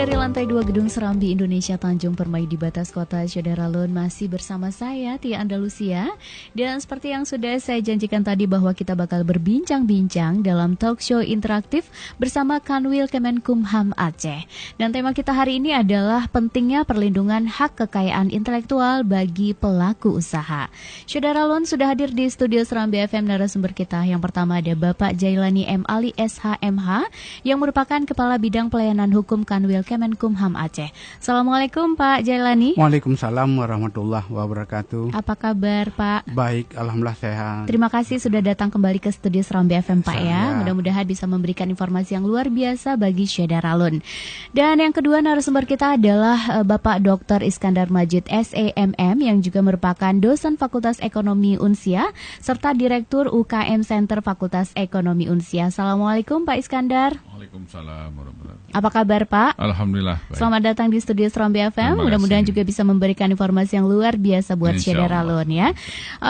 dari lantai 2 Gedung Serambi Indonesia Tanjung Permai di batas kota Syederalun masih bersama saya Tia Andalusia. Dan seperti yang sudah saya janjikan tadi bahwa kita bakal berbincang-bincang dalam talk show interaktif bersama Kanwil Kemenkumham Aceh. Dan tema kita hari ini adalah pentingnya perlindungan hak kekayaan intelektual bagi pelaku usaha. Syederalun sudah hadir di studio Serambi FM. Narasumber kita yang pertama ada Bapak Jailani M. Ali SHMH yang merupakan Kepala Bidang Pelayanan Hukum Kanwil Kemenkumham Aceh. Assalamualaikum Pak Jailani. Waalaikumsalam warahmatullahi wabarakatuh. Apa kabar Pak? Baik, alhamdulillah sehat. Terima kasih sudah datang kembali ke studio Serambi FM Pak ya. Mudah-mudahan bisa memberikan informasi yang luar biasa bagi Syederalun. Dan yang kedua narasumber kita adalah Bapak Dr. Iskandar Majid SEMM yang juga merupakan dosen Fakultas Ekonomi Unsia serta Direktur UKM Center Fakultas Ekonomi Unsia. Assalamualaikum Pak Iskandar. Waalaikumsalam warahmatullahi. Apa kabar Pak? Alhamdulillah baik. Selamat datang di studio Serambi FM. Mudah-mudahan juga bisa memberikan informasi yang luar biasa buat Syederalun ya.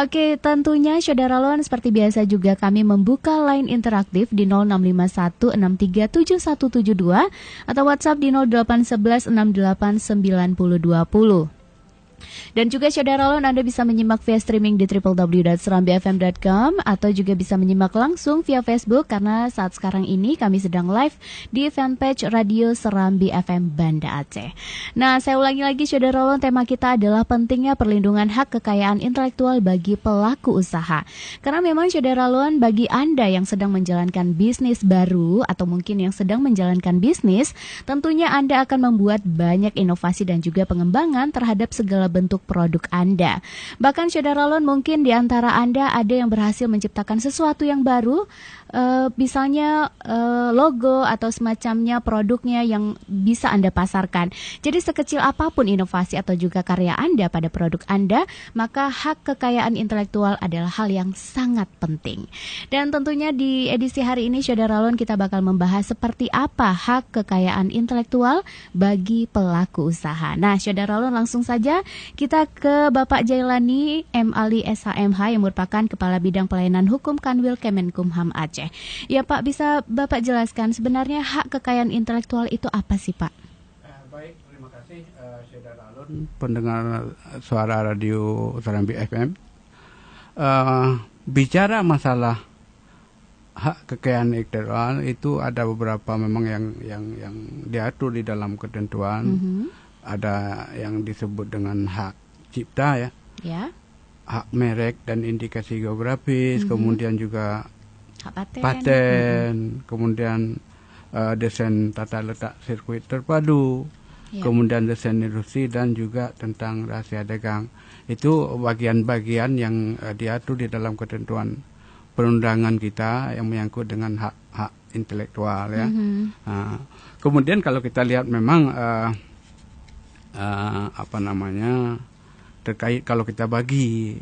Oke, tentunya Syederalun seperti biasa juga kami membuka line interaktif di 0651637172 atau WhatsApp di 0811689020. Dan juga Syederalun Anda bisa menyimak via streaming di www.serambifm.com atau juga bisa menyimak langsung via Facebook karena saat sekarang ini kami sedang live di fanpage Radio Serambi FM Banda Aceh. Nah, saya ulangi lagi Syederalun, tema kita adalah pentingnya perlindungan hak kekayaan intelektual bagi pelaku usaha. Karena memang Syederalun, bagi Anda yang sedang menjalankan bisnis baru atau mungkin yang sedang menjalankan bisnis, tentunya Anda akan membuat banyak inovasi dan juga pengembangan terhadap segala bentuk produk Anda. Bahkan Syederalun mungkin di antara Anda ada yang berhasil menciptakan sesuatu yang baru, misalnya logo atau semacamnya produknya yang bisa Anda pasarkan. Jadi sekecil apapun inovasi atau juga karya Anda pada produk Anda, maka hak kekayaan intelektual adalah hal yang sangat penting. Dan tentunya di edisi hari ini Syederalun kita bakal membahas seperti apa hak kekayaan intelektual bagi pelaku usaha. Nah, Syederalun langsung saja kita ke Bapak Jailani M. Ali SHMH yang merupakan Kepala Bidang Pelayanan Hukum Kanwil Kemenkumham Aceh. Ya Pak, bisa Bapak jelaskan sebenarnya hak kekayaan intelektual itu apa sih Pak? Baik, terima kasih Syederalun, pendengar suara radio Serambi FM. Bicara masalah hak kekayaan intelektual itu ada beberapa memang yang diatur di dalam ketentuan. Ada yang disebut dengan hak cipta ya. Hak merek dan indikasi geografis, kemudian juga hak paten, kemudian desain tata letak sirkuit terpadu, kemudian desain industri dan juga tentang rahasia dagang. Itu bagian-bagian yang diatur di dalam ketentuan perundangan kita yang menyangkut dengan hak intelektual ya. Kemudian kalau kita lihat memang terkait kalau kita bagi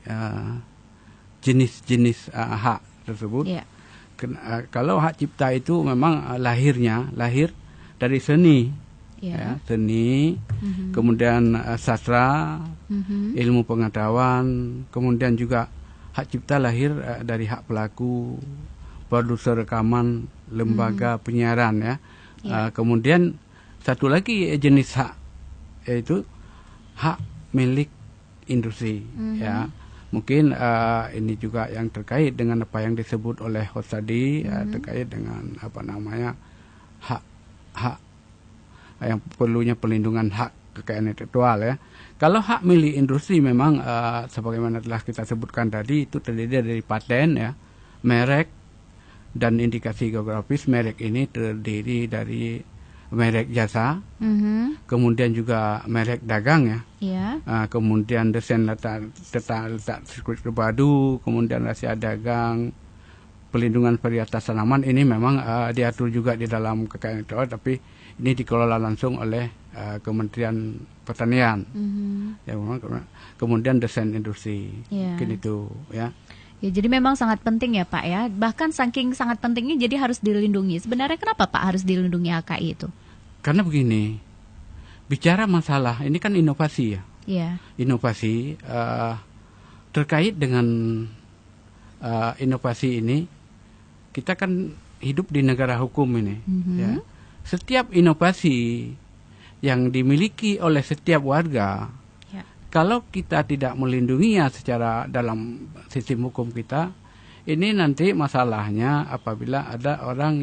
jenis-jenis hak tersebut. Kalau hak cipta itu memang lahir dari seni, seni, kemudian sastra, ilmu pengetahuan, kemudian juga hak cipta lahir dari hak pelaku, produser rekaman, lembaga penyiaran ya. Kemudian satu lagi jenis hak yaitu hak milik industri ya. Mungkin ini juga yang terkait dengan apa yang disebut oleh host tadi terkait dengan hak yang perlunya perlindungan hak kekayaan intelektual ya. Kalau hak milik industri memang sebagaimana telah kita sebutkan tadi itu terdiri dari paten ya, merek dan indikasi geografis. Merek ini terdiri dari merek jasa, kemudian juga merek dagang ya, kemudian desain letak sirkuit terpadu, kemudian rahasia dagang, pelindungan varietas tanaman. Ini memang diatur juga di dalam kekayaan intelektual, tapi ini dikelola langsung oleh Kementerian Pertanian. Ya, kemudian desain industri, mungkin itu ya. Ya, jadi memang sangat penting ya Pak ya. Bahkan saking sangat pentingnya jadi harus dilindungi. Sebenarnya kenapa Pak harus dilindungi HKI itu? Karena begini, bicara masalah ini kan inovasi ya. Inovasi terkait dengan inovasi ini, kita kan hidup di negara hukum ini. Ya. Setiap inovasi yang dimiliki oleh setiap warga. Kalau kita tidak melindunginya secara dalam sistem hukum kita, ini nanti masalahnya apabila ada orang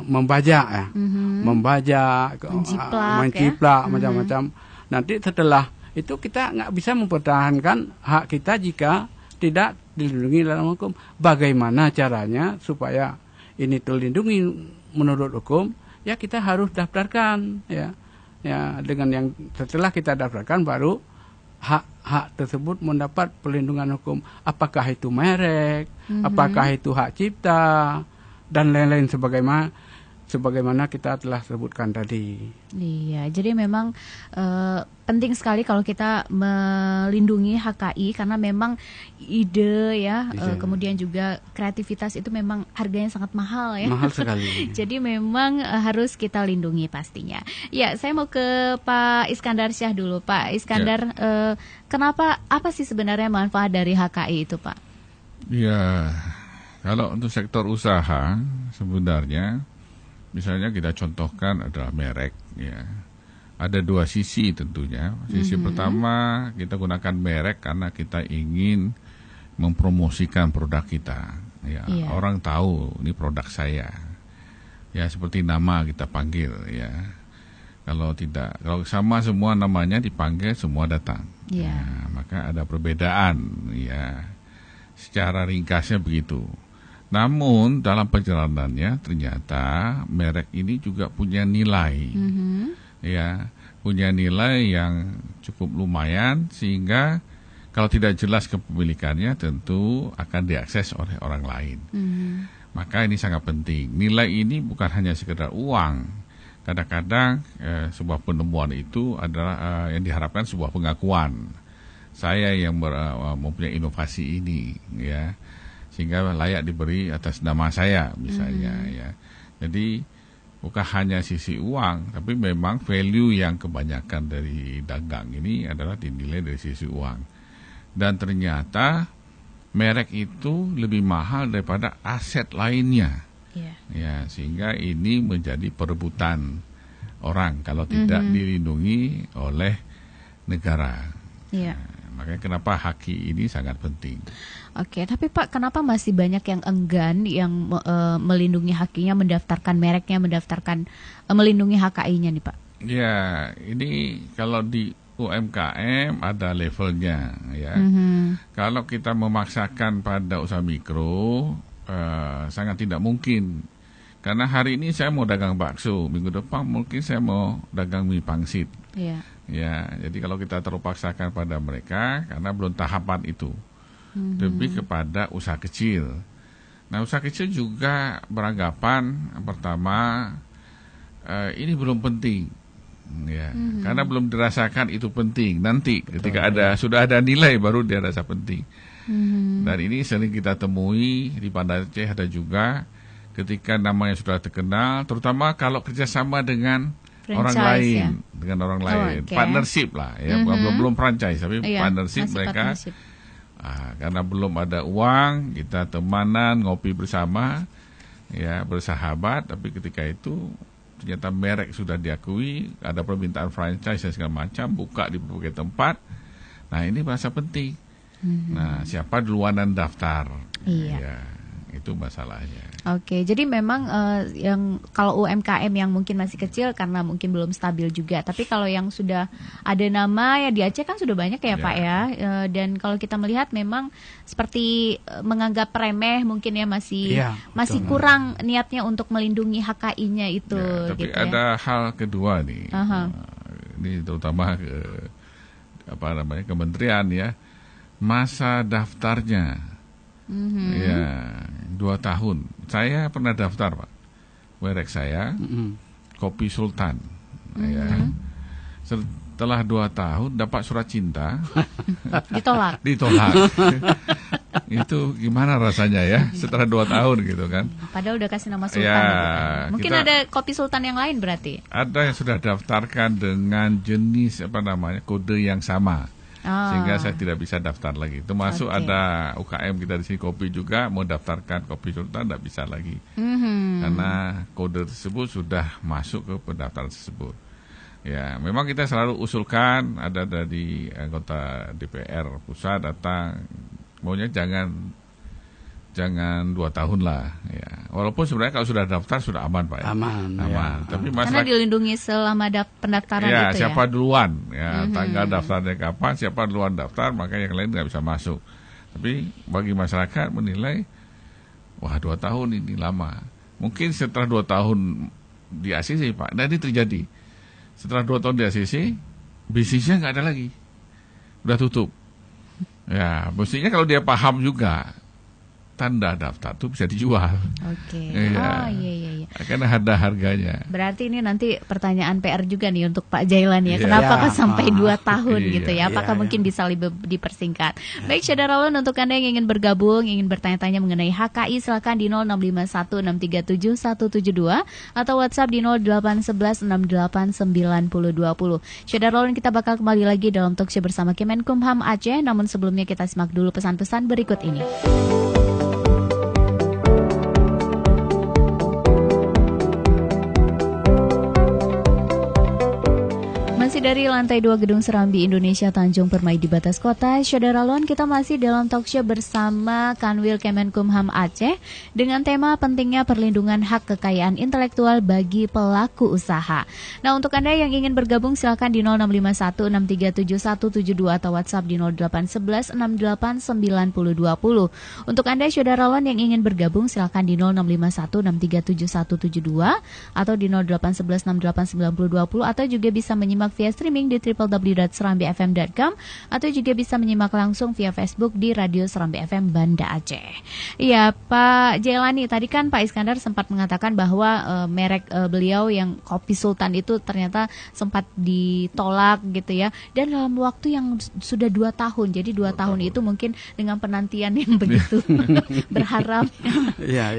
membajak ya, membajak, menciplak macam-macam. Nanti setelah itu kita nggak bisa mempertahankan hak kita jika tidak dilindungi dalam hukum. Bagaimana caranya supaya ini terlindungi menurut hukum? Ya kita harus daftarkan ya dengan yang setelah kita daftarkan baru hak tersebut mendapat perlindungan hukum. Apakah itu merek, apakah itu hak cipta dan lain-lain sebagaimana kita telah sebutkan tadi. Iya, jadi memang penting sekali kalau kita melindungi HKI karena memang ide kemudian juga kreativitas itu memang harganya sangat mahal ya. Mahal sekali. Jadi memang harus kita lindungi pastinya. Ya, saya mau ke Pak Iskandar Syah dulu. Pak Iskandar, apa sih sebenarnya manfaat dari HKI itu, Pak? Ya, kalau untuk sektor usaha sebenarnya misalnya kita contohkan adalah merek, ya. Ada dua sisi tentunya. Sisi pertama kita gunakan merek karena kita ingin mempromosikan produk kita. Ya, orang tahu ini produk saya. Ya, seperti nama kita panggil, ya. Kalau sama semua namanya dipanggil semua datang. Ya, maka ada perbedaan, ya. Secara ringkasnya begitu. Namun dalam perjalanannya ternyata merek ini juga punya nilai, ya, punya nilai yang cukup lumayan sehingga kalau tidak jelas kepemilikannya tentu akan diakses oleh orang lain. Maka ini sangat penting. Nilai ini bukan hanya sekedar uang. Kadang-kadang sebuah penemuan itu adalah yang diharapkan sebuah pengakuan. Saya yang mempunyai inovasi ini, ya. Sehingga layak diberi atas nama saya misalnya, ya. Jadi bukan hanya sisi uang, tapi memang value yang kebanyakan dari dagang ini adalah dinilai dari sisi uang. Dan ternyata merek itu lebih mahal daripada aset lainnya, ya, sehingga ini menjadi perebutan orang kalau tidak dilindungi oleh negara. Makanya kenapa HKI ini sangat penting. Oke, tapi Pak, kenapa masih banyak yang enggan yang melindungi HKI-nya, mendaftarkan mereknya, melindungi HKI-nya nih Pak? Ya, ini kalau di UMKM ada levelnya, ya. Kalau kita memaksakan pada usaha mikro, sangat tidak mungkin. Karena hari ini saya mau dagang bakso, minggu depan mungkin saya mau dagang mie pangsit. Ya, jadi kalau kita terpaksakan pada mereka karena belum tahapan itu, lebih kepada usaha kecil. Nah, usaha kecil juga beranggapan pertama ini belum penting, ya, karena belum dirasakan itu penting. Nanti ketika sudah ada nilai baru dia rasa penting. Dan ini sering kita temui di Banda Aceh ada juga ketika namanya sudah terkenal, terutama kalau kerjasama dengan orang lain, dengan orang lain, partnership lah, ya, belum franchise, tapi partnership mereka. Karena belum ada uang, kita temanan, ngopi bersama, ya, bersahabat. Tapi ketika itu ternyata merek sudah diakui, ada permintaan franchise dan segala macam, buka di berbagai tempat. Nah, ini merasa penting. Nah, siapa duluan dan daftar? Ya, itu masalahnya. Oke, jadi memang yang kalau UMKM yang mungkin masih kecil karena mungkin belum stabil juga. Tapi kalau yang sudah ada nama ya di Aceh kan sudah banyak ya Pak ya. Dan kalau kita melihat memang seperti menganggap remeh mungkin ya masih kurang niatnya untuk melindungi HKI-nya itu. Ya, tapi gitu, ada hal kedua nih. Ini terutama kementerian ya, masa daftarnya. Ya, 2 tahun. Saya pernah daftar Pak, merek saya, Kopi Sultan. Ya. Setelah 2 tahun dapat surat cinta, ditolak. Itu gimana rasanya ya? Setelah 2 tahun gitu kan? Padahal udah kasih nama Sultan. Ya, mungkin ada Kopi Sultan yang lain berarti? Ada yang sudah daftarkan dengan jenis kode yang sama. sehingga saya tidak bisa daftar lagi. Termasuk ada UKM kita di sini kopi juga mau daftarkan kopi sultan tidak bisa lagi karena kode tersebut sudah masuk ke pendaftaran tersebut. Ya, memang kita selalu usulkan ada dari anggota DPR pusat datang, maunya jangan 2 tahun lah, ya. Walaupun sebenarnya kalau sudah daftar sudah aman, Pak. Aman. Ya. Tapi karena dilindungi selama pendaftaran ya, itu siapa duluan, ya, tanggal daftarnya kapan, siapa duluan daftar, maka yang lain nggak bisa masuk. Tapi bagi masyarakat menilai, wah 2 tahun ini lama. Mungkin setelah 2 tahun di ACC, Pak, nah ini terjadi. Setelah 2 tahun di ACC, bisnisnya nggak ada lagi, udah tutup. Ya, mestinya kalau dia paham juga, tanda daftar itu bisa dijual. Oke. Iya. Iya. Karena ada harganya. Berarti ini nanti pertanyaan PR juga nih untuk Pak Jailan ya. Kenapa kok sampai 2 tahun gitu ya? Apakah mungkin bisa lebih dipersingkat? Baik, Syederalun, untuk Anda yang ingin bergabung, ingin bertanya-tanya mengenai HKI, silakan di 0651637172 atau WhatsApp di 0811689020. Syederalun, kita bakal kembali lagi dalam talkshow bersama Kemenkumham Aceh. Namun sebelumnya kita simak dulu pesan-pesan berikut ini. Masih dari lantai 2 Gedung Serambi Indonesia Tanjung Permai di batas kota, Syederalun, kita masih dalam talkshow bersama Kanwil Kemenkumham Aceh dengan tema pentingnya perlindungan hak kekayaan intelektual bagi pelaku usaha. Nah, untuk Anda yang ingin bergabung silakan di 0651637172 atau WhatsApp di 0811689020. Untuk Anda Syederalun yang ingin bergabung silakan di 0651637172 atau di 0811689020 atau juga bisa menyimak via streaming di www.serambifm.com atau juga bisa menyimak langsung via Facebook di Radio Serambi FM Banda Aceh. Iya, Pak Jailani, tadi kan Pak Iskandar sempat mengatakan bahwa merek beliau yang Kopi Sultan itu ternyata sempat ditolak gitu ya, dan dalam waktu yang sudah 2 tahun. Jadi 2 tahun itu mungkin dengan penantian yang begitu berharap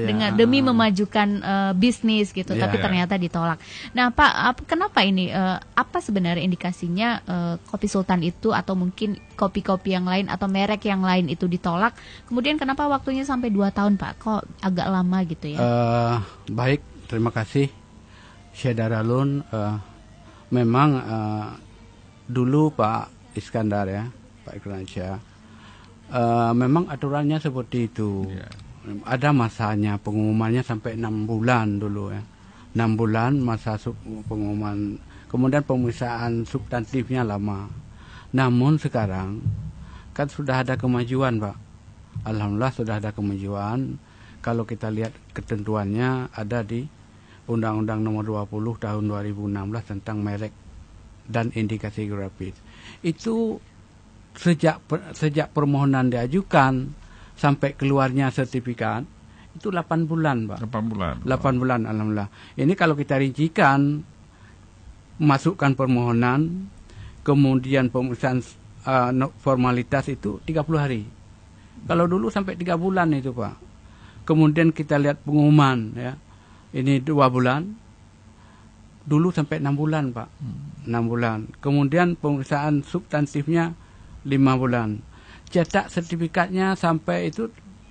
dengan demi memajukan bisnis gitu, tapi ternyata ditolak. Nah, Pak, kenapa ini? Apa sebenarnya indikasinya Kopi Sultan itu atau mungkin kopi-kopi yang lain atau merek yang lain itu ditolak? Kemudian kenapa waktunya sampai 2 tahun, Pak? Kok agak lama gitu ya? Baik, terima kasih Syederalun. Memang dulu Pak Iskandar ya, Pak Ikransyah, memang aturannya seperti itu. Ada masanya, pengumumannya sampai 6 bulan dulu ya. 6 bulan masa pengumuman. Kemudian pemeriksaan substantifnya lama. Namun sekarang kan sudah ada kemajuan, Pak. Alhamdulillah sudah ada kemajuan. Kalau kita lihat ketentuannya ada di Undang-Undang Nomor 20 Tahun 2016 tentang merek dan indikasi geografis. Itu sejak permohonan diajukan sampai keluarnya sertifikat itu 8 bulan, Pak. 8 bulan, alhamdulillah. Ini kalau kita rincikan, masukkan permohonan, kemudian pemeriksaan formalitas itu 30 hari. Kalau dulu sampai 3 bulan itu, Pak. Kemudian kita lihat pengumuman ya. Ini 2 bulan. Dulu sampai 6 bulan, Pak. 6 bulan. Kemudian pemeriksaan substantifnya 5 bulan. Cetak sertifikatnya sampai itu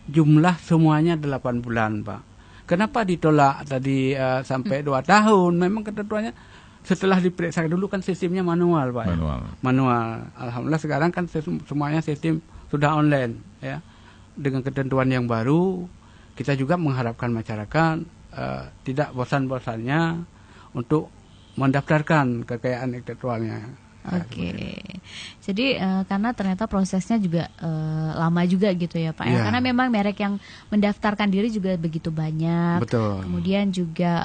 jumlah semuanya 8 bulan, Pak. Kenapa ditolak tadi sampai 2 tahun? Memang ketentuannya setelah diperiksa dulu kan sistemnya manual, Pak. Manual. Alhamdulillah sekarang kan semuanya sistem sudah online ya. Dengan ketentuan yang baru, kita juga mengharapkan masyarakat tidak bosan-bosannya untuk mendaftarkan kekayaan intelektualnya. Oke. Jadi karena ternyata prosesnya juga lama juga gitu ya, Pak. Ya? Karena memang merek yang mendaftarkan diri juga begitu banyak. Betul. Kemudian juga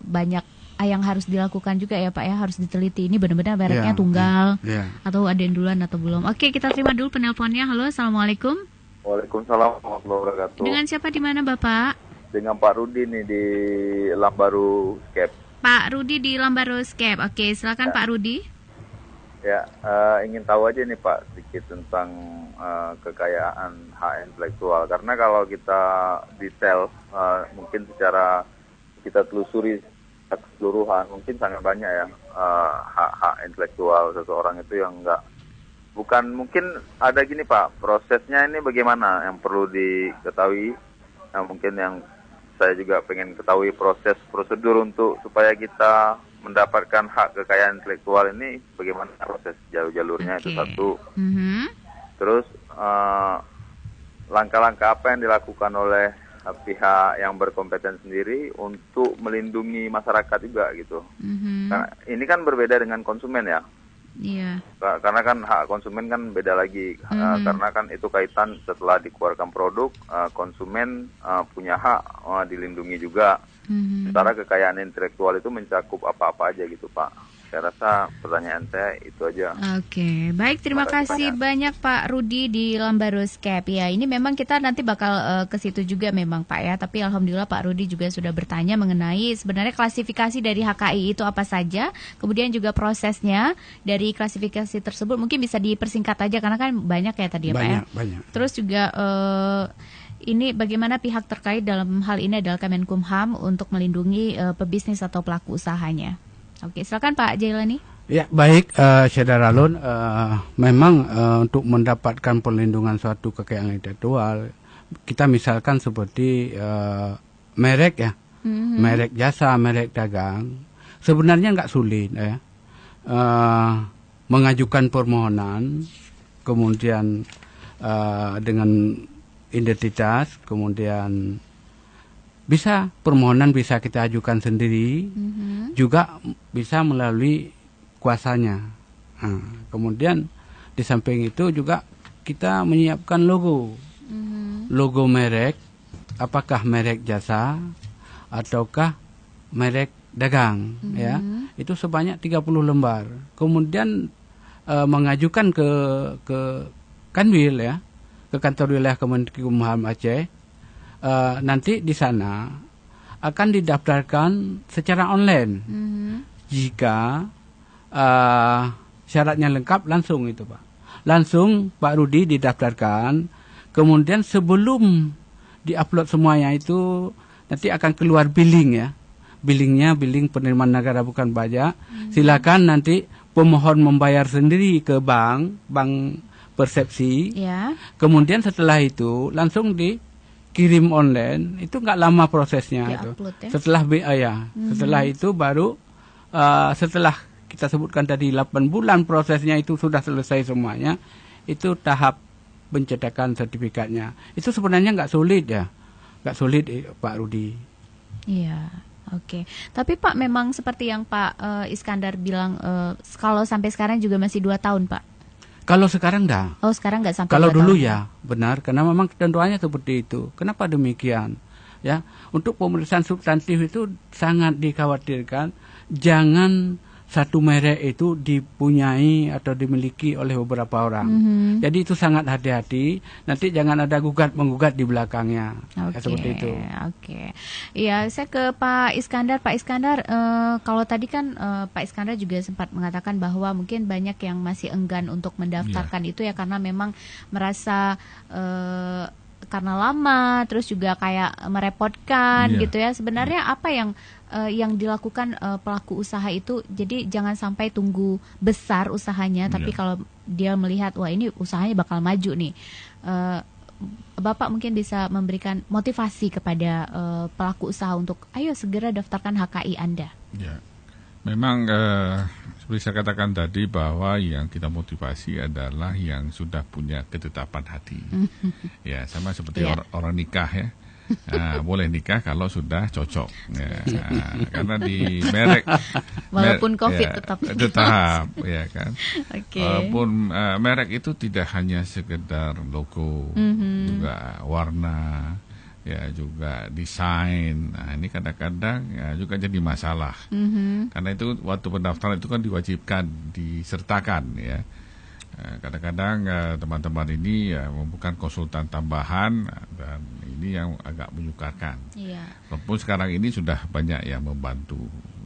banyak yang harus dilakukan juga ya, Pak ya, harus diteliti ini benar-benar mereknya tunggal atau ada yang duluan atau belum. Oke, kita terima dulu penelponnya. Halo, assalamualaikum. Waalaikumsalam warahmatullahi wabarakatuh. Dengan siapa di mana, Bapak? Dengan Pak Rudi nih di Lambaru Skep. Pak Rudi di Lambaru Skep. Oke, silakan Pak Rudi. Ya, ingin tahu aja nih Pak sedikit tentang kekayaan hak intelektual. Karena kalau kita detail, mungkin secara kita telusuri keseluruhan, mungkin sangat banyak ya hak-hak intelektual seseorang itu yang nggak bukan, mungkin ada gini Pak, prosesnya ini bagaimana yang perlu diketahui. Nah, mungkin yang saya juga pengen ketahui prosedur untuk supaya kita mendapatkan hak kekayaan intelektual ini bagaimana proses jalur-jalurnya. Itu satu. Terus langkah-langkah apa yang dilakukan oleh pihak yang berkompeten sendiri untuk melindungi masyarakat juga gitu. Karena ini kan berbeda dengan konsumen ya. Iya. Karena kan hak konsumen kan beda lagi. Karena kan itu kaitan setelah dikeluarkan produk, konsumen punya hak dilindungi juga. Sementara kekayaan intelektual itu mencakup apa-apa aja gitu Pak. Saya rasa pertanyaan saya itu aja. Oke, baik, terima kasih banyak Pak Rudi di Lambarus Cap. Ya, ini memang kita nanti bakal ke situ juga memang Pak ya. Tapi alhamdulillah Pak Rudi juga sudah bertanya mengenai sebenarnya klasifikasi dari HKI itu apa saja, kemudian juga prosesnya dari klasifikasi tersebut mungkin bisa dipersingkat aja karena kan banyak ya tadi ya Pak ya. Banyak. Terus juga ini bagaimana pihak terkait dalam hal ini adalah Kemenkumham untuk melindungi pebisnis atau pelaku usahanya. Oke, silakan Pak Jailani. Ya, baik, Saudara Lun, memang untuk mendapatkan perlindungan suatu kekayaan intelektual, kita misalkan seperti merek ya, merek jasa, merek dagang, sebenarnya nggak sulit ya, mengajukan permohonan, kemudian dengan identitas, kemudian bisa permohonan bisa kita ajukan sendiri, juga bisa melalui kuasanya. Nah, kemudian di samping itu juga kita menyiapkan logo, logo merek, apakah merek jasa ataukah merek dagang, ya, itu sebanyak 30 lembar. Kemudian mengajukan ke Kanwil ya, ke kantor wilayah Kemenkumham Aceh. Nanti di sana akan didaftarkan secara online. Jika syaratnya lengkap langsung itu Pak. Langsung Pak Rudi didaftarkan. Kemudian sebelum diupload semuanya itu nanti akan keluar billing ya. Billingnya billing penerimaan negara bukan pajak. Silakan nanti pemohon membayar sendiri ke bank persepsi. Ya. Kemudian setelah itu langsung dikirim online, itu nggak lama prosesnya itu. Ya? Setelah itu baru setelah kita sebutkan tadi 8 bulan prosesnya itu sudah selesai semuanya, itu tahap pencetakan sertifikatnya. Itu sebenarnya nggak sulit ya, nggak sulit Pak Rudi. Iya. Oke, tapi Pak memang seperti yang Pak Iskandar bilang, kalau sampai sekarang juga masih 2 tahun Pak. Kalau sekarang dah. Oh, sekarang nggak sampai. Kalau dulu tahun. Ya, benar, karena memang ketentuannya seperti itu. Kenapa demikian? Ya, untuk pemeriksaan substantif itu sangat dikhawatirkan jangan satu merek itu dipunyai atau dimiliki oleh beberapa orang. Jadi itu sangat hati-hati. Nanti jangan ada gugat-menggugat di belakangnya. Ya, seperti itu. Oke. Iya, saya ke Pak Iskandar. Pak Iskandar, kalau tadi kan Pak Iskandar juga sempat mengatakan bahwa mungkin banyak yang masih enggan untuk mendaftarkan itu ya karena memang merasa karena lama, terus juga kayak merepotkan gitu ya. Sebenarnya apa yang dilakukan pelaku usaha itu, jadi jangan sampai tunggu besar usahanya, tapi kalau dia melihat wah ini usahanya bakal maju nih, Bapak mungkin bisa memberikan motivasi kepada pelaku usaha untuk ayo segera daftarkan HKI Anda. Ya, memang seperti saya katakan tadi bahwa yang kita motivasi adalah yang sudah punya ketetapan hati. Ya, sama seperti orang nikah ya. Nah, boleh nikah kalau sudah cocok ya. Karena di merek walaupun COVID tetap ya kan. Walaupun merek itu tidak hanya sekedar logo, juga warna, ya juga desain. Nah, ini kadang-kadang ya juga jadi masalah. Karena itu waktu pendaftaran itu kan diwajibkan disertakan ya. Kadang-kadang teman-teman ini ya membutuhkan konsultan tambahan dan ini yang agak menyukarkan. Walaupun sekarang ini sudah banyak yang membantu.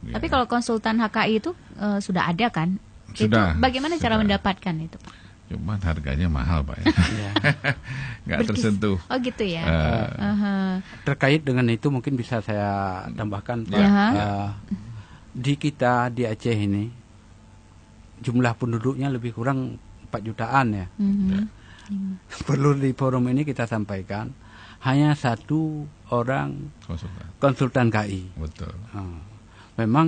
Tapi kalau konsultan HKI itu sudah ada kan? Sudah. Itu bagaimana cara mendapatkan itu Pak? Cuman harganya mahal Pak ya. Nggak tersentuh. Oh gitu ya. Terkait dengan itu mungkin bisa saya tambahkan Pak. Di kita di Aceh ini jumlah penduduknya lebih kurang jutaan ya. Perlu di forum ini kita sampaikan hanya 1 orang konsultan KI. Betul. Memang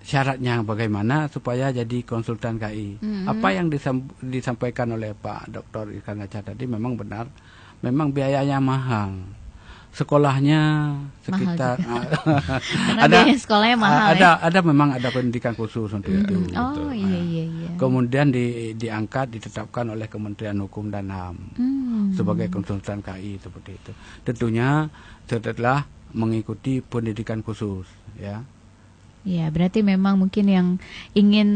syaratnya bagaimana supaya jadi konsultan KI. Apa yang disampaikan oleh Pak Dr. Iskandar tadi memang benar. Memang biayanya mahal. Sekolahnya sekitar ada sekolahnya mahal. Memang ada pendidikan khusus untuk itu. Oh iya. Kemudian diangkat ditetapkan oleh Kementerian Hukum dan HAM sebagai konsultan KI seperti itu. Tentunya setelah mengikuti pendidikan khusus ya. Ya, berarti memang mungkin yang ingin,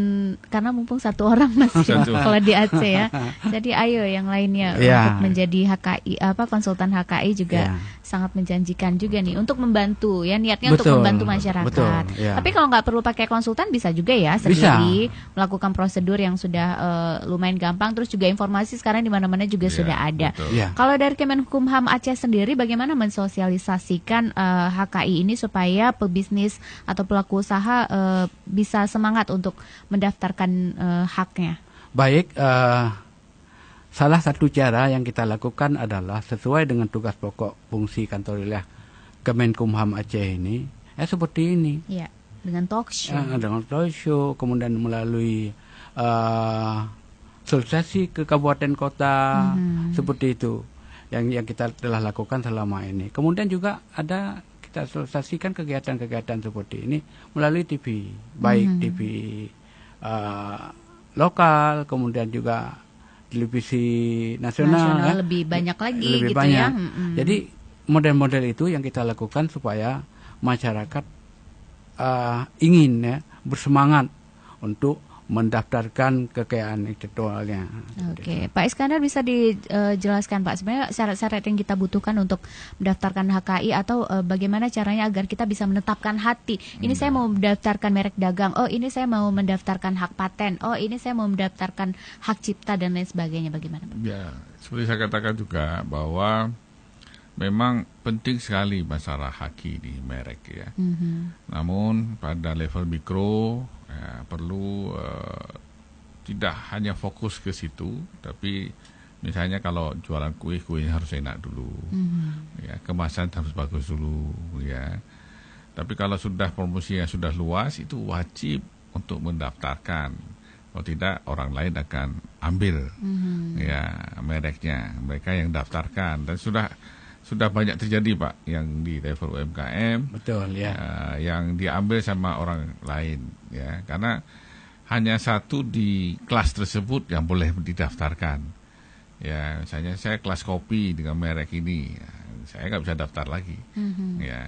karena mumpung 1 orang masih kalau di Aceh ya. Jadi ayo yang lainnya untuk menjadi HKI, konsultan HKI juga sangat menjanjikan juga nih untuk membantu ya, niatnya untuk membantu masyarakat. Tapi kalau nggak perlu pakai konsultan bisa juga ya sendiri melakukan prosedur yang sudah lumayan gampang, terus juga informasi sekarang di mana-mana juga sudah ada. Kalau dari Kemenkumham Aceh sendiri bagaimana mensosialisasikan HKI ini supaya pebisnis atau pelaku usaha bisa semangat untuk mendaftarkan haknya? Baik, salah satu cara yang kita lakukan adalah sesuai dengan tugas pokok fungsi kantor wilayah Kemenkumham Aceh ini, seperti ini. Ya, dengan talk show. Dengan talk show, kemudian melalui sosialisasi ke kabupaten kota, seperti itu yang kita telah lakukan selama ini. Kemudian juga ada kita sosialisasikan kegiatan-kegiatan seperti ini melalui TV, baik TV lokal, kemudian juga televisi nasional lebih banyak lagi lebih gitu banyak. Ya. Jadi model-model itu yang kita lakukan supaya masyarakat ingin ya bersemangat untuk mendaftarkan kekayaan intelektualnya. Oke, Pak Iskandar bisa dijelaskan Pak sebenarnya syarat-syarat yang kita butuhkan untuk mendaftarkan HKI atau bagaimana caranya agar kita bisa menetapkan hati. Ini saya mau mendaftarkan merek dagang. Oh, ini saya mau mendaftarkan hak paten. Oh, ini saya mau mendaftarkan hak cipta dan lain sebagainya. Bagaimana Pak? Ya, seperti saya katakan juga bahwa memang penting sekali masalah haki di merek ya. Namun pada level mikro perlu tidak hanya fokus ke situ, tapi misalnya kalau jualan kuenya harus enak dulu, ya, kemasan harus bagus dulu, ya. Tapi kalau sudah promosinya sudah luas, itu wajib untuk mendaftarkan. Kalau tidak orang lain akan ambil, ya, mereknya. Mereka yang daftarkan dan sudah banyak terjadi Pak yang di level UMKM, betul ya, yang diambil sama orang lain ya, karena hanya satu di kelas tersebut yang boleh didaftarkan ya. Misalnya saya kelas kopi dengan merek ini ya, saya nggak bisa daftar lagi ya.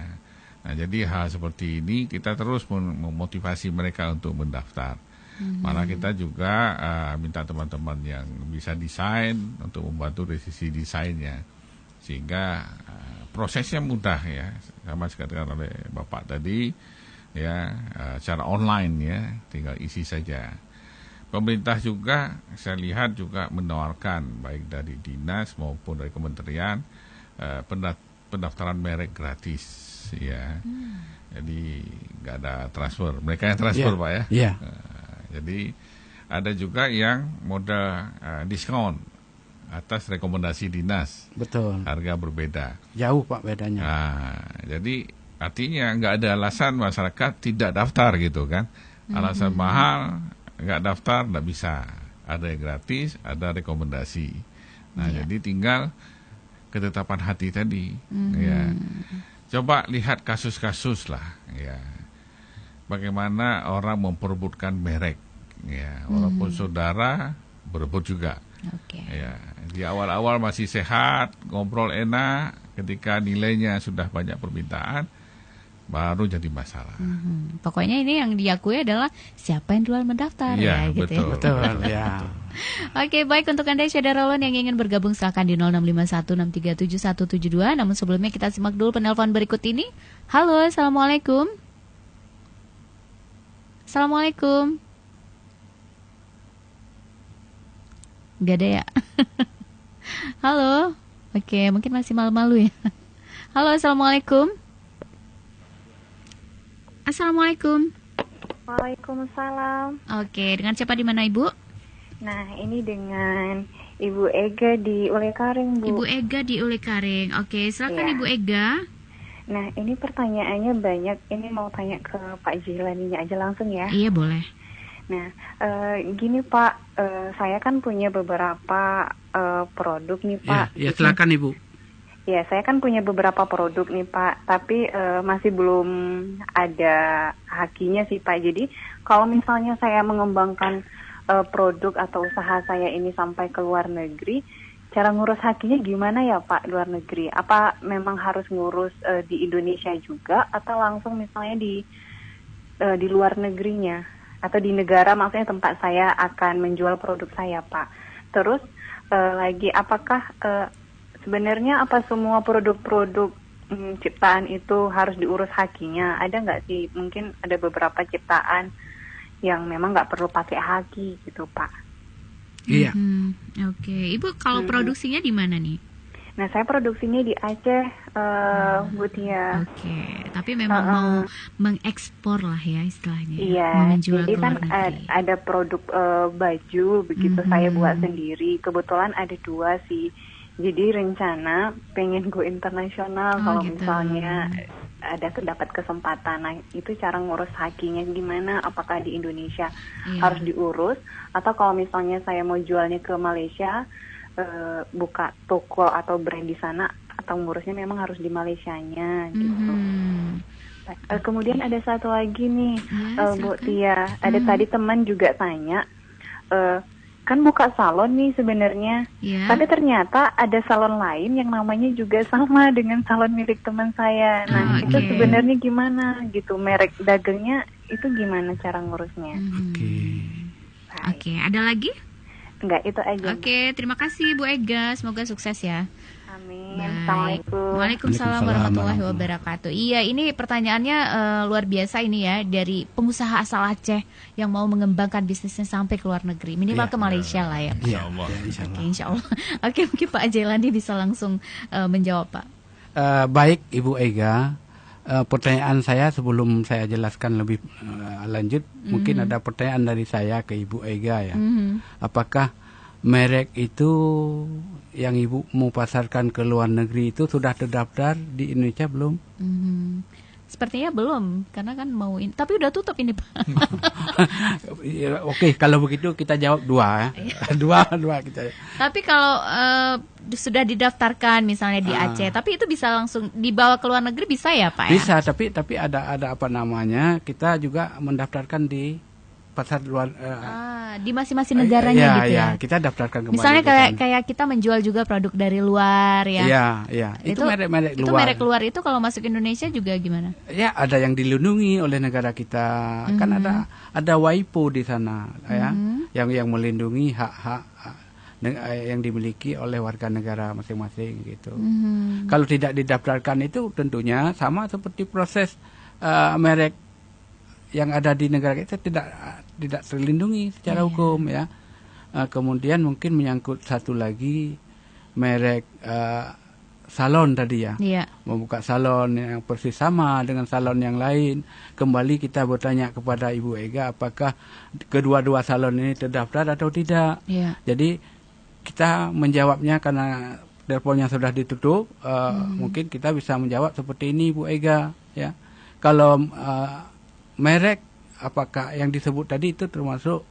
Nah jadi hal seperti ini kita terus memotivasi mereka untuk mendaftar. Malah kita juga minta teman-teman yang bisa desain untuk membantu dari sisi desainnya, sehingga prosesnya mudah ya, sama dikatakan oleh Bapak tadi ya, secara online ya, tinggal isi saja. Pemerintah juga saya lihat juga menawarkan baik dari dinas maupun dari kementerian pendaftaran merek gratis ya. Jadi nggak ada transfer, mereka yang transfer Pak ya. Jadi ada juga yang modal diskon atas rekomendasi dinas. Betul. Harga berbeda. Jauh Pak bedanya. Nah, jadi artinya nggak ada alasan masyarakat tidak daftar gitu kan. Alasan mahal, nggak daftar, nggak bisa. Ada yang gratis, ada rekomendasi. Nah, jadi tinggal ketetapan hati tadi. Ya. Coba lihat kasus-kasus lah. Ya. Bagaimana orang memperebutkan merek. Ya, walaupun saudara berebut juga. Ya, di awal-awal masih sehat, ngobrol enak, ketika nilainya sudah banyak permintaan, baru jadi masalah. Pokoknya ini yang diakui adalah siapa yang duluan mendaftar ya, gitu betul, ya. Betul, ya. Oke, baik, untuk Anda Syederolon yang ingin bergabung silakan di 0651637172. Namun sebelumnya kita simak dulu penelpon berikut ini. Halo, Assalamualaikum. Assalamualaikum. Gak ada ya. Halo. Oke, mungkin masih malu-malu ya. Halo, Assalamualaikum. Assalamualaikum. Waalaikumsalam. Oke, dengan siapa di mana Ibu? Nah, ini dengan Ibu Ega di Ulekaring, Bu. Ibu Ega di Ulekaring. Oke, silakan Ibu Ega. Nah, ini pertanyaannya banyak. Ini mau tanya ke Pak Jailaninya aja langsung ya. Iya, boleh. Nah, gini Pak, saya kan punya beberapa produk nih Pak. Ya, silakan Ibu. Ya, saya kan punya beberapa produk nih Pak, tapi masih belum ada hakinya sih Pak. Jadi kalau misalnya saya mengembangkan produk atau usaha saya ini sampai ke luar negeri, cara ngurus hakinya gimana ya Pak luar negeri? Apa memang harus ngurus di Indonesia juga atau langsung misalnya di luar negerinya atau di negara maksudnya tempat saya akan menjual produk saya Pak? Terus lagi apakah sebenarnya apa semua produk-produk ciptaan itu harus diurus hakinya? Ada nggak sih? Mungkin ada beberapa ciptaan yang memang nggak perlu pakai haki gitu, Pak. Iya. Oke. Ibu kalau produksinya di mana nih? Nah, saya produksinya di Aceh, Bu Tia. Oke. Tapi memang mau mengekspor lah ya istilahnya. Iya. Mau menjual jadi ke kan luar negeri. ada produk baju begitu saya buat sendiri. Kebetulan ada 2 sih. Jadi rencana pengen go internasional kalau gitu. misalnya dapat kesempatan. Nah, itu cara ngurus hakinya gimana? Apakah di Indonesia harus diurus atau kalau misalnya saya mau jualnya ke Malaysia, buka toko atau brand di sana atau ngurusnya memang harus di Malaysianya gitu. Kemudian ada satu lagi nih, Bu Tia. Ada tadi teman juga tanya. Kan buka salon nih sebenarnya, tapi ternyata ada salon lain yang namanya juga sama dengan salon milik teman saya. Nah, itu sebenarnya gimana gitu, merek dagangnya itu gimana cara ngurusnya? Oke, ada lagi? Enggak, itu aja. Oke, terima kasih Bu Ega, semoga sukses ya. Amin. Baik. Assalamualaikum. Waalaikumsalam warahmatullahi wabarakatuh. Iya, ini pertanyaannya luar biasa ini ya, dari pengusaha asal Aceh yang mau mengembangkan bisnisnya sampai ke luar negeri, minimal ke Malaysia lah ya. Insyaallah. Oke, insyaallah. Oke, mungkin Pak Jailani bisa langsung menjawab Pak. Baik Ibu Ega, pertanyaan saya sebelum saya jelaskan lebih lanjut, mungkin ada pertanyaan dari saya ke Ibu Ega ya. Apakah merek itu yang Ibu mau pasarkan ke luar negeri itu sudah terdaftar di Indonesia belum? Sepertinya belum, karena kan mau tapi udah tutup ini Pak. Oke, kalau begitu kita jawab 2 ya. dua kita. Tapi kalau sudah didaftarkan misalnya di Aceh, tapi itu bisa langsung dibawa ke luar negeri bisa ya Pak? Bisa, tapi ada apa namanya? Kita juga mendaftarkan di pasar luar di masing-masing negaranya gitu ya. Kita daftarkan kembali. Misalnya kayak kita menjual juga produk dari luar ya. Iya. Itu merek luar. Itu merek luar itu kalau masuk Indonesia juga gimana? Ya, ada yang dilindungi oleh negara kita. Kan ada WIPO di sana ya, yang melindungi hak-hak yang dimiliki oleh warga negara masing-masing gitu. Kalau tidak didaftarkan itu tentunya sama seperti proses merek yang ada di negara kita tidak terlindungi secara hukum ya. Kemudian mungkin menyangkut satu lagi merek salon tadi ya. Membuka salon yang persis sama dengan salon yang lain. Kembali kita bertanya kepada Ibu Ega apakah kedua-dua salon ini terdaftar atau tidak. Jadi kita menjawabnya karena teleponnya sudah ditutup, mungkin kita bisa menjawab seperti ini Ibu Ega ya. Kalau merek apakah yang disebut tadi itu termasuk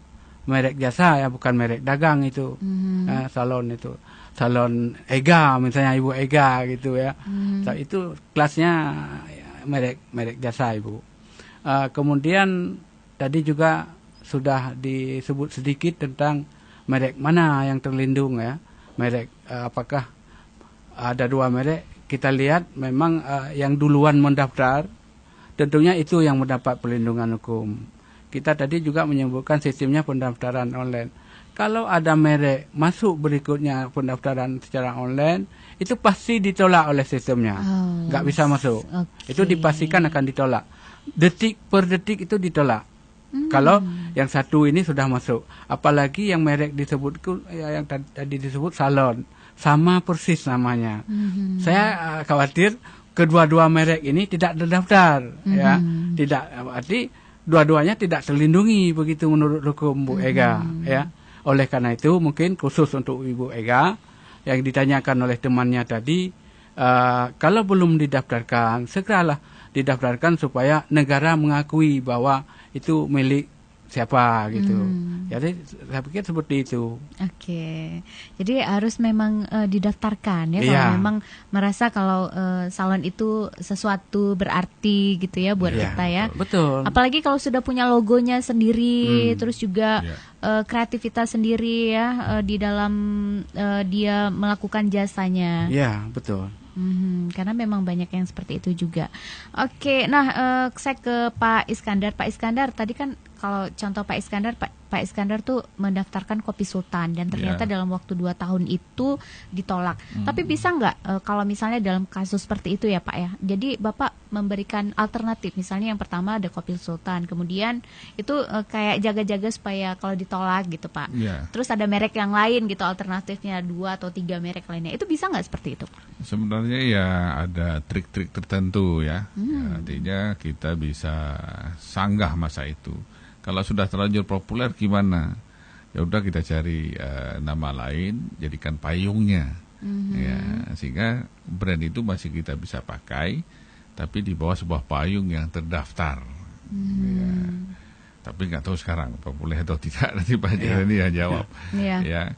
merek jasa ya, bukan merek dagang itu. Salon itu salon Ega misalnya Ibu Ega gitu ya. Itu kelasnya ya, merek jasa Ibu. Kemudian tadi juga sudah disebut sedikit tentang merek mana yang terlindung ya. Merek apakah ada 2 merek? Kita lihat memang yang duluan mendaftar tentunya itu yang mendapat perlindungan hukum. Kita tadi juga menyebutkan sistemnya pendaftaran online. Kalau ada merek masuk berikutnya pendaftaran secara online, itu pasti ditolak oleh sistemnya. Nggak bisa masuk. Itu dipastikan akan ditolak. Detik per detik itu ditolak. Kalau yang satu ini sudah masuk. Apalagi yang merek disebut, yang tadi disebut salon. Sama persis namanya. Saya khawatir kedua-dua merek ini tidak terdaftar ya. Tidak, arti dua-duanya tidak terlindungi begitu menurut hukum Bu Ega ya. Oleh karena itu mungkin khusus untuk Ibu Ega yang ditanyakan oleh temannya tadi, kalau belum didaftarkan segeralah didaftarkan supaya negara mengakui bahwa itu milik siapa gitu. Jadi saya pikir seperti itu. Oke. Jadi harus memang didaftarkan ya kalau memang merasa kalau salon itu sesuatu berarti gitu ya buat kita ya. Betul. Apalagi kalau sudah punya logonya sendiri, terus juga kreativitas sendiri ya di dalam dia melakukan jasanya. Iya, betul. Karena memang banyak yang seperti itu juga. Oke, nah saya ke Pak Iskandar. Pak Iskandar, tadi kan kalau contoh Pak Iskandar tuh mendaftarkan Kopi Sultan dan ternyata dalam waktu 2 tahun itu ditolak. Tapi bisa nggak kalau misalnya dalam kasus seperti itu ya Pak ya? Jadi Bapak memberikan alternatif, misalnya yang pertama ada Kopi Sultan, kemudian itu kayak jaga-jaga supaya kalau ditolak gitu Pak. Terus ada merek yang lain gitu alternatifnya 2 atau 3 merek lainnya. Itu bisa nggak seperti itu Pak? Sebenarnya ya ada trik-trik tertentu ya. Artinya kita bisa sanggah masa itu. Kalau sudah terlanjur populer gimana? Ya udah kita cari nama lain, jadikan payungnya. Ya, sehingga brand itu masih kita bisa pakai, tapi di bawah sebuah payung yang terdaftar. Ya. Tapi nggak tahu sekarang populer atau tidak, nanti Pak Jeremy yang jawab. Ya.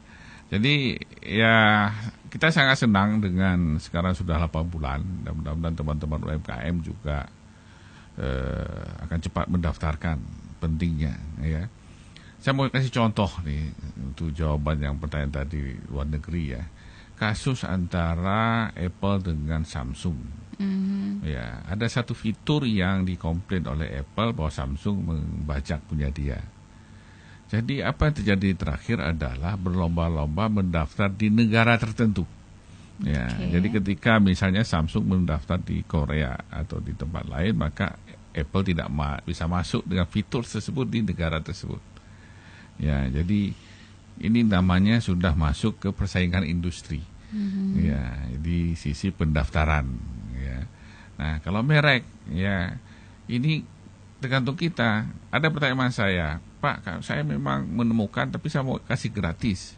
Jadi ya kita sangat senang dengan sekarang sudah 8 bulan, dan mudah-mudahan teman-teman UMKM juga akan cepat mendaftarkan. Pentingnya ya. Saya mau kasih contoh nih untuk jawaban yang pertanyaan tadi luar negeri ya. Kasus antara Apple dengan Samsung. Ya, ada satu fitur yang dikomplain oleh Apple bahwa Samsung membajak punya dia. Jadi apa yang terjadi terakhir adalah berlomba-lomba mendaftar di negara tertentu. Ya, jadi ketika misalnya Samsung mendaftar di Korea atau di tempat lain, maka Apple tidak bisa masuk dengan fitur tersebut di negara tersebut. Ya, jadi ini namanya sudah masuk ke persaingan industri. Ya, di sisi pendaftaran. Ya. Nah, kalau merek, ya ini tergantung kita. Ada pertanyaan saya, Pak, saya memang menemukan, tapi saya mau kasih gratis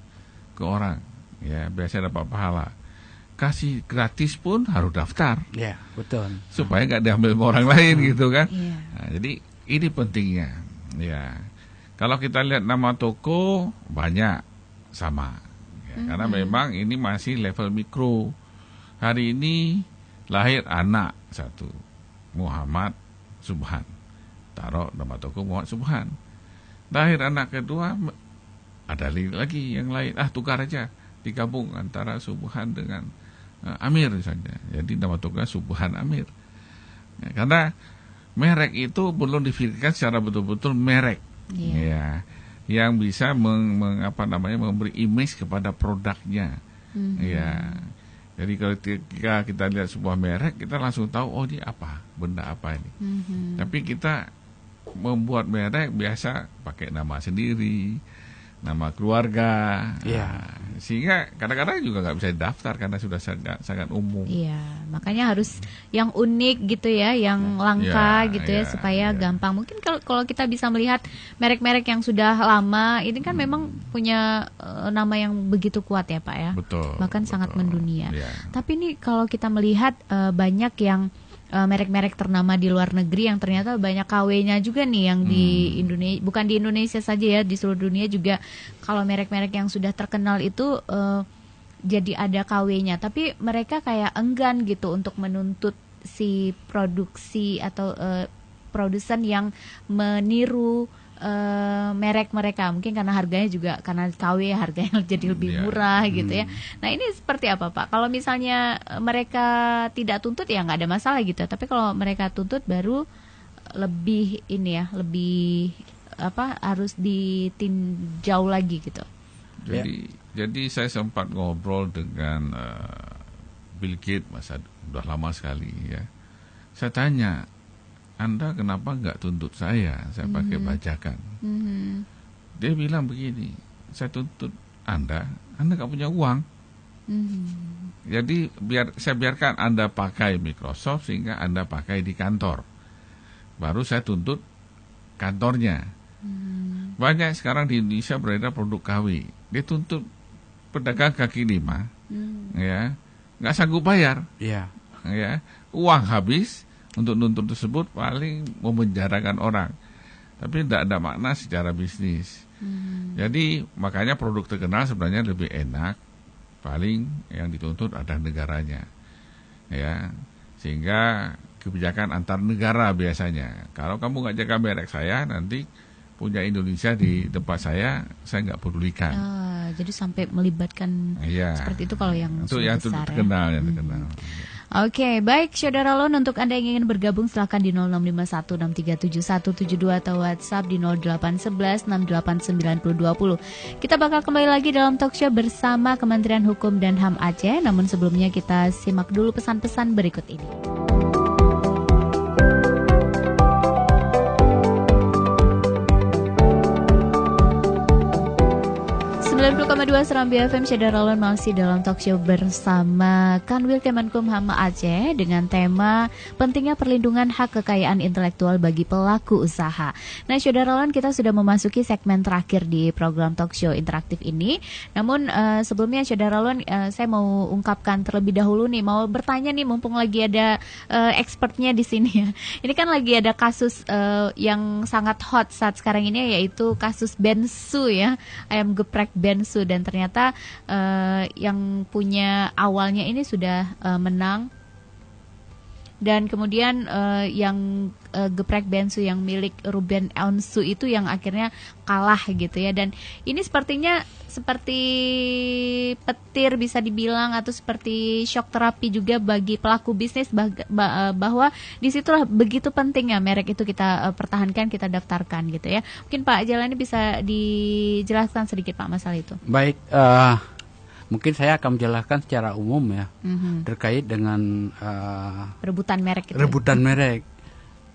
ke orang. Ya, biasa dapat pahala. Kasih gratis pun harus daftar. Ya, betul. Supaya nggak diambil sama orang lain gitu kan. Nah, jadi ini pentingnya. Ya, kalau kita lihat nama toko banyak sama. Ya, karena memang ini masih level mikro. Hari ini lahir anak satu, Muhammad Subhan. Taruh nama toko Muhammad Subhan. Lahir anak kedua, ada lagi yang lain. Tukar aja, digabung antara Subhan dengan Amir misalnya. Jadi nama tokonya Subhan Amir. Ya, karena merek itu belum dipikirkan secara betul-betul merek. Ya, yang bisa memberi image kepada produknya. Ya. Jadi ketika kita lihat sebuah merek, kita langsung tahu ini apa, benda apa ini. Tapi kita membuat merek biasa pakai nama sendiri, nama keluarga, sehingga kadang-kadang juga nggak bisa daftar karena sudah sangat umum. Iya, makanya harus yang unik gitu ya, yang langka supaya gampang. Mungkin kalau kita bisa melihat merek-merek yang sudah lama, ini kan memang punya nama yang begitu kuat ya Pak ya. Betul. Bahkan sangat mendunia. Tapi nih kalau kita melihat banyak yang merek-merek ternama di luar negeri yang ternyata banyak KW-nya juga nih yang di Indonesia, bukan di Indonesia saja ya, di seluruh dunia juga. Kalau merek-merek yang sudah terkenal itu jadi ada KW-nya, tapi mereka kayak enggan gitu untuk menuntut si produksi atau produsen yang meniru merek mereka, mungkin karena harganya juga karena KW harganya jadi lebih murah gitu ya. Nah ini seperti apa Pak? Kalau misalnya mereka tidak tuntut ya nggak ada masalah gitu, tapi kalau mereka tuntut baru lebih ini ya, lebih harus ditinjau lagi gitu. Jadi saya sempat ngobrol dengan Bill Gates, masa udah lama sekali ya. Saya tanya, Anda kenapa nggak tuntut saya pakai bajakan? Dia bilang begini, saya tuntut Anda nggak punya uang. Jadi saya biarkan Anda pakai Microsoft sehingga Anda pakai di kantor. Baru saya tuntut kantornya. Banyak sekarang di Indonesia beredar produk KW. Dia tuntut pedagang kaki lima, ya, nggak sanggup bayar, ya, uang habis untuk nuntut tersebut paling memenjarakan orang, tapi tidak ada makna secara bisnis. Jadi makanya produk terkenal sebenarnya lebih enak, paling yang dituntut ada negaranya, ya, sehingga kebijakan antar negara biasanya. Kalau kamu nggak jaga merek saya, nanti punya Indonesia di tempat saya nggak pedulikan. Jadi sampai melibatkan seperti itu kalau yang itu yang besar, terkenal, ya? Yang terkenal. Oke, baik Saudara Lon, untuk Anda yang ingin bergabung silakan di 0651637172 atau WhatsApp di 0811689020. Kita bakal kembali lagi dalam talk show bersama Kementerian Hukum dan HAM Aceh. Namun sebelumnya kita simak dulu pesan-pesan berikut ini. 90,2 Serambi FM, Saudara Lon masih dalam talk show bersama Kanwil Kemenkumham Aceh dengan tema pentingnya perlindungan hak kekayaan intelektual bagi pelaku usaha. Nah, Saudara Lon, kita sudah memasuki segmen terakhir di program talk show interaktif ini. Namun sebelumnya Saudara Lon, saya mau ungkapkan terlebih dahulu nih, mau bertanya nih, mumpung lagi ada expertnya di sini ya. Ini kan lagi ada kasus yang sangat hot saat sekarang ini, yaitu kasus Bensu ya, ayam geprek Bensu, dan ternyata yang punya awalnya ini sudah menang, dan kemudian yang geprek Bensu yang milik Ruben Onsu itu yang akhirnya kalah gitu ya. Dan ini sepertinya seperti petir bisa dibilang, atau seperti shock terapi juga bagi pelaku bisnis, bahwa disitulah begitu pentingnya merek itu kita pertahankan, kita daftarkan gitu ya. Mungkin Pak Jalani bisa dijelaskan sedikit Pak masalah itu. Baik, mungkin saya akan menjelaskan secara umum ya, terkait dengan rebutan merek itu. Rebutan merek.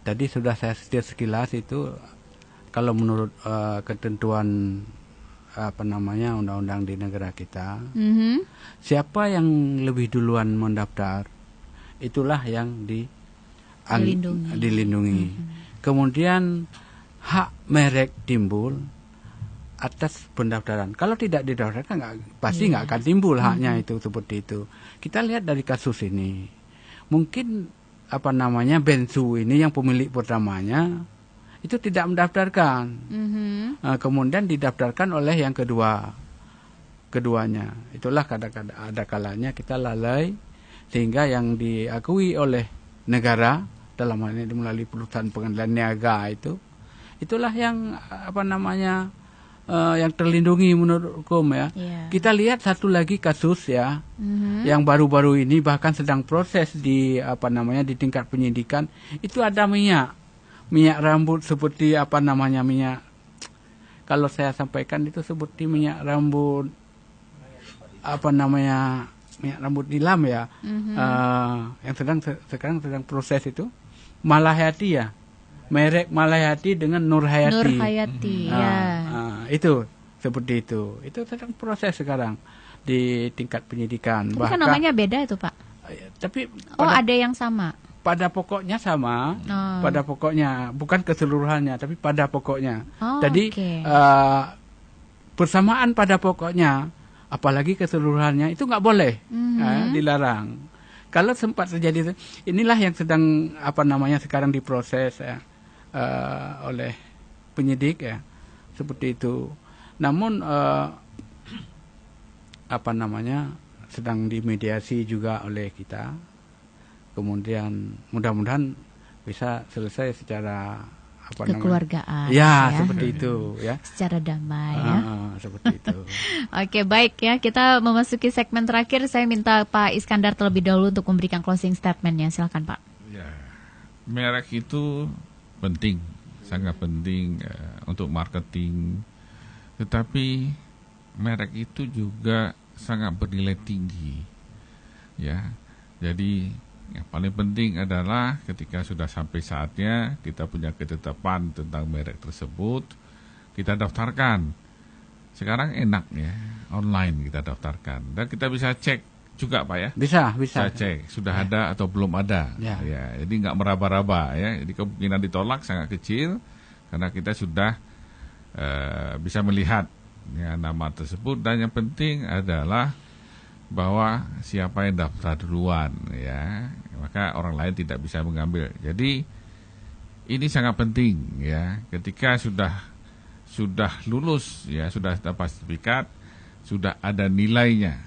Tadi sudah saya setir sekilas itu, kalau menurut ketentuan undang-undang di negara kita, siapa yang lebih duluan mendaftar, itulah yang dilindungi. Kemudian hak merek timbul atas pendaftaran. Kalau tidak didaftarkan pasti nggak akan timbul haknya itu seperti itu. Kita lihat dari kasus ini, mungkin Bensu ini yang pemilik pertamanya itu tidak mendaftarkan, kemudian didaftarkan oleh yang keduanya. Itulah kadang-kadang ada kalanya kita lalai, sehingga yang diakui oleh negara dalam hal ini melalui perusahaan pengadilan niaga itulah yang yang terlindungi menurut hukum ya. Kita lihat satu lagi kasus ya, yang baru-baru ini bahkan sedang proses di di tingkat penyidikan. Itu ada minyak rambut seperti minyak, kalau saya sampaikan itu seperti minyak rambut minyak rambut nilam ya, yang sekarang sedang proses itu Malahayati ya. Merek Malahayati dengan Nurhayati. Itu seperti itu. Itu sedang proses sekarang di tingkat penyidikan. Tapi kan namanya beda itu Pak. Tapi ada yang sama. Pada pokoknya sama. Pada pokoknya, bukan keseluruhannya, tapi pada pokoknya. Jadi persamaan pada pokoknya, apalagi keseluruhannya itu nggak boleh, dilarang. Kalau sempat terjadi, inilah yang sedang sekarang diproses ya, oleh penyidik ya, seperti itu. Namun sedang dimediasi juga oleh kita. Kemudian mudah-mudahan bisa selesai secara kekeluargaan ya, seperti itu ya, secara damai ya, seperti itu. Oke, baik ya, kita memasuki segmen terakhir. Saya minta Pak Iskandar terlebih dahulu untuk memberikan closing statement-nya. Silakan Pak. Ya, merek itu penting, sangat penting untuk marketing, tetapi merek itu juga sangat bernilai tinggi ya. Jadi yang paling penting adalah ketika sudah sampai saatnya kita punya ketetapan tentang merek tersebut, kita daftarkan. Sekarang enak ya, online kita daftarkan, dan kita bisa cek juga Pak ya. Bisa cek sudah ada atau belum ada. Ya, jadi nggak meraba-raba ya. Jadi kemungkinan ditolak sangat kecil. karena kita sudah bisa melihat ya, nama tersebut, dan yang penting adalah bahwa siapa yang daftar duluan ya, maka orang lain tidak bisa mengambil. Jadi ini sangat penting ya, ketika sudah lulus ya, sudah dapat sertifikat, sudah ada nilainya.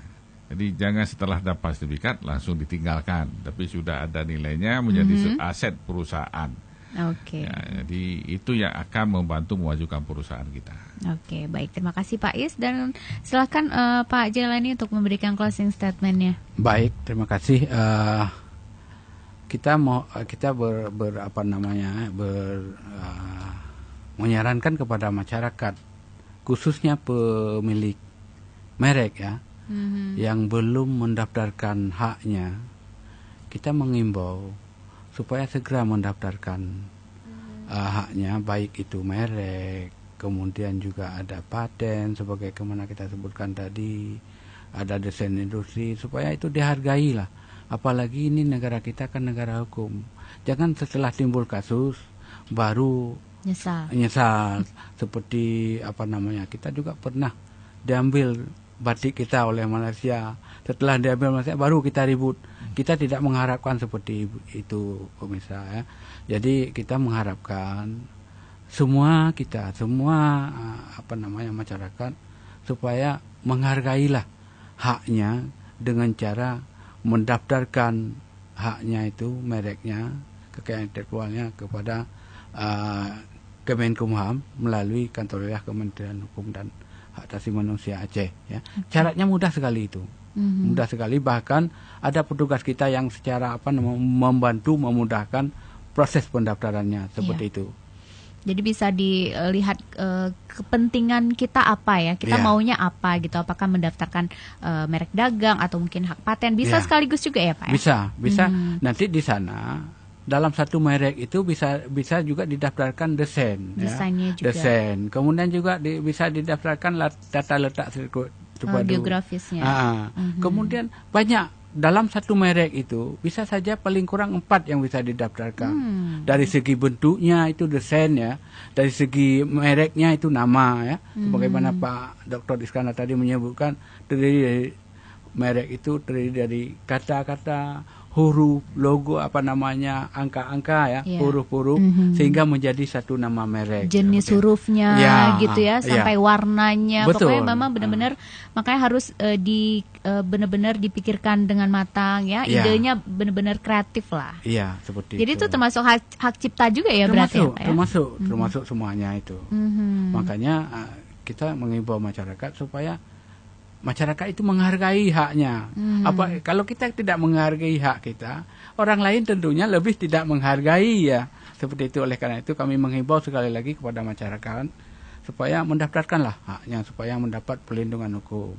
Jadi jangan setelah dapat sertifikat langsung ditinggalkan, tapi sudah ada nilainya menjadi aset perusahaan. Oke. Ya, jadi itu yang akan membantu memajukan perusahaan kita. Oke, baik. Terima kasih Pak Is, dan silakan Pak Jailani untuk memberikan closing statement-nya. Baik, terima kasih. Kita menyarankan kepada masyarakat, khususnya pemilik merek ya, yang belum mendaftarkan haknya, kita mengimbau supaya segera mendaftarkan haknya, baik itu merek, kemudian juga ada paten sebagaimana kita sebutkan tadi, ada desain industri, supaya itu dihargai lah. Apalagi ini negara kita kan negara hukum. Jangan setelah timbul kasus baru nyesal. Seperti kita juga pernah diambil batik kita oleh Malaysia. Setelah diambil Malaysia baru kita ribut. Kita tidak mengharapkan seperti itu, pemirsa ya. Jadi kita mengharapkan semua masyarakat supaya menghargailah haknya dengan cara mendaftarkan haknya itu, mereknya, kekayaan intelektualnya kepada Kemenkumham melalui kantor wilayah Kementerian Hukum dan Hak Asasi Manusia Aceh ya. Syaratnya mudah sekali itu. Mudah sekali, bahkan ada petugas kita yang secara membantu memudahkan proses pendaftarannya seperti itu. Jadi bisa dilihat kepentingan kita apa ya, kita maunya apa gitu, apakah mendaftarkan merek dagang atau mungkin hak paten, bisa sekaligus juga ya Pak? Bisa. Nanti di sana dalam satu merek itu bisa juga didaftarkan desainnya juga. Desain, kemudian juga bisa didaftarkan data letak geografisnya. Kemudian banyak. Dalam satu merek itu bisa saja paling kurang 4 yang bisa didaftarkan. Dari segi bentuknya itu desain ya, dari segi mereknya itu nama ya. Sebagaimana Pak Dr. Iskandar tadi menyebutkan, terdiri dari merek itu terdiri dari kata-kata, huruf, logo, angka-angka ya, huruf-huruf, sehingga menjadi satu nama merek. Jenis hurufnya gitu ya, sampai warnanya. Betul. Pokoknya memang benar-benar makanya harus benar-benar dipikirkan dengan matang ya. Idenya benar-benar kreatif lah. Iya, seperti Jadi itu. Itu termasuk hak cipta juga ya berarti ya, Pak, ya? Termasuk semuanya itu. Makanya kita mengimbau masyarakat supaya masyarakat itu menghargai haknya. Kalau kita tidak menghargai hak kita, orang lain tentunya lebih tidak menghargai ya. Seperti itu. Oleh karena itu kami menghimbau sekali lagi kepada masyarakat supaya mendaftarkanlah haknya, supaya mendapat perlindungan hukum.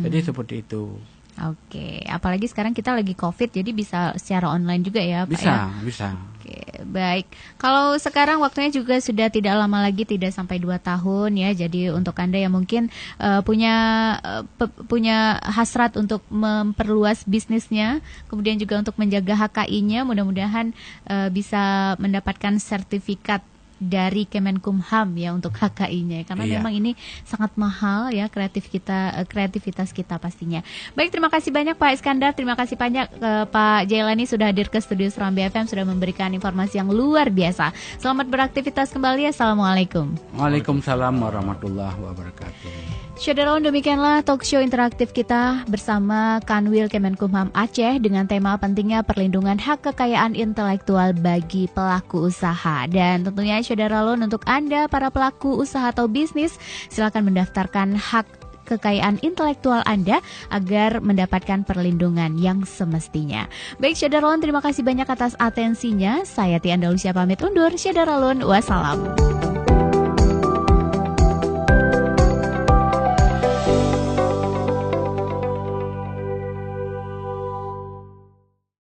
Jadi seperti itu. Oke, apalagi sekarang kita lagi COVID, jadi bisa secara online juga ya Pak ya? Bisa. Oke, baik. Kalau sekarang waktunya juga sudah tidak lama lagi, tidak sampai 2 tahun ya. Jadi untuk Anda yang mungkin punya hasrat untuk memperluas bisnisnya, kemudian juga untuk menjaga HKI-nya, mudah-mudahan bisa mendapatkan sertifikat dari Kemenkumham ya untuk HKI-nya, karena memang ini sangat mahal ya, kreativitas kita pastinya. Baik, terima kasih banyak Pak Iskandar, terima kasih banyak Pak Jailani sudah hadir ke studio Serambi FM, sudah memberikan informasi yang luar biasa. Selamat beraktivitas kembali. Assalamualaikum. Waalaikumsalam warahmatullahi wabarakatuh. Saudara, demikianlah talk show interaktif kita bersama Kanwil Kemenkumham Aceh dengan tema pentingnya perlindungan hak kekayaan intelektual bagi pelaku usaha. Dan tentunya saudara, untuk Anda para pelaku usaha atau bisnis, silakan mendaftarkan hak kekayaan intelektual Anda agar mendapatkan perlindungan yang semestinya. Baik saudara, terima kasih banyak atas atensinya. Saya Tia Andalusia pamit undur. Saudara, wassalam.